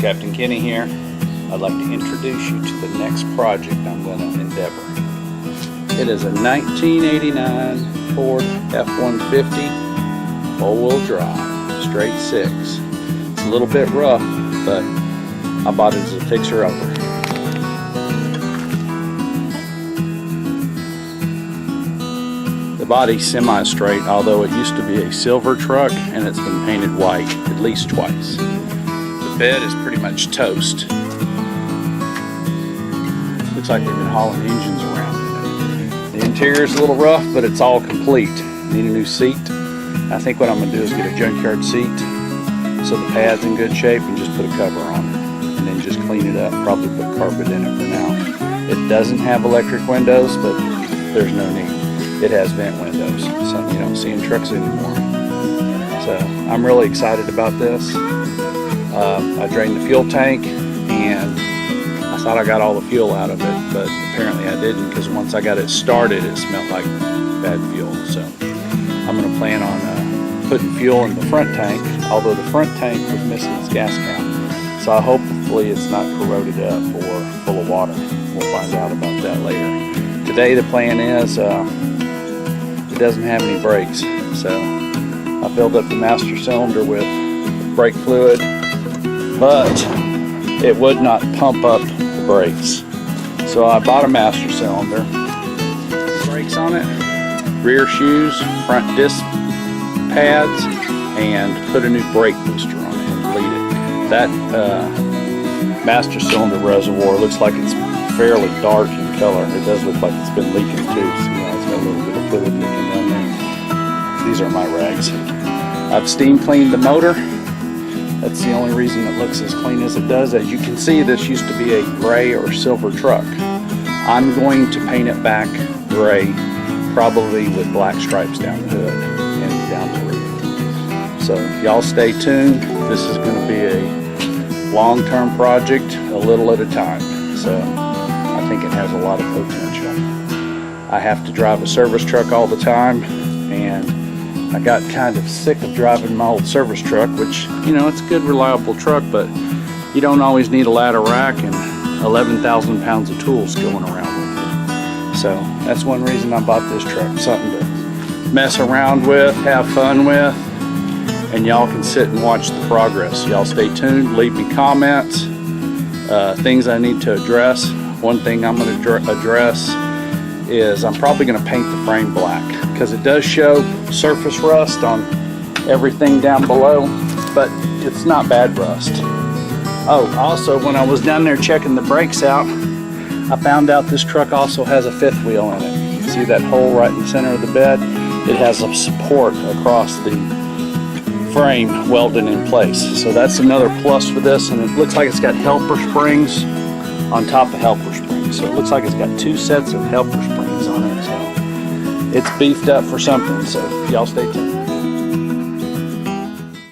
Captain Kenny here. I'd like to introduce you to the next project I'm going to endeavor. It is a 1989 Ford F150 all-wheel drive, straight six. It's a little bit rough, but I bought it as a fixer-upper. The body's semi-straight, although it used to be a silver truck and it's been painted white at least twice. The bed is pretty much toast. Looks like they've been hauling engines around in it. The interior is a little rough, but it's all complete. Need a new seat. I think what I'm going to do is get a junkyard seat so the pad's in good shape and just put a cover on it. And then just clean it up, probably put carpet in it for now. It doesn't have electric windows, but there's no need. It has vent windows, something you don't see in trucks anymore. So I'm really excited about this. I drained the fuel tank and I thought I got all the fuel out of it, but apparently I didn't, because once I got it started it smelled like bad fuel. So I'm going to plan on putting fuel in the front tank, although the front tank was missing its gas cap. So hopefully it's not corroded up or full of water. We'll find out about that later. Today the plan is it doesn't have any brakes, so I filled up the master cylinder with brake fluid, but it would not pump up the brakes. So I bought a master cylinder, brakes on it, rear shoes, front disc pads, and put a new brake booster on it and bleed it. That master cylinder reservoir looks like it's fairly dark in color. It does look like it's been leaking too, so it's got a little bit of fluid leaking down there. These are my rags. I've steam cleaned the motor. That's the only reason it looks as clean as it does. As you can see, this used to be a gray or silver truck. I'm going to paint it back gray, probably with black stripes down the hood and down the rear. So y'all stay tuned. This is going to be a long-term project, a little at a time. So I think it has a lot of potential. I have to drive a service truck all the time, and I got kind of sick of driving my old service truck, which, you know, it's a good reliable truck, but you don't always need a ladder rack and 11,000 pounds of tools going around with you. So that's one reason I bought this truck, something to mess around with, have fun with, and y'all can sit and watch the progress. Y'all stay tuned, leave me comments, things I need to address. One thing I'm going to address is I'm probably going to paint the frame black, because it does show surface rust on everything down below, but it's not bad rust. Oh, also when I was down there checking the brakes out, I found out this truck also has a fifth wheel in it. You can see that hole right in the center of the bed. It has a support across the frame welded in place. So that's another plus for this, and it looks like it's got helper springs on top of helper springs. So it looks like it's got two sets of helper springs on it. So it's beefed up for something. So y'all stay tuned.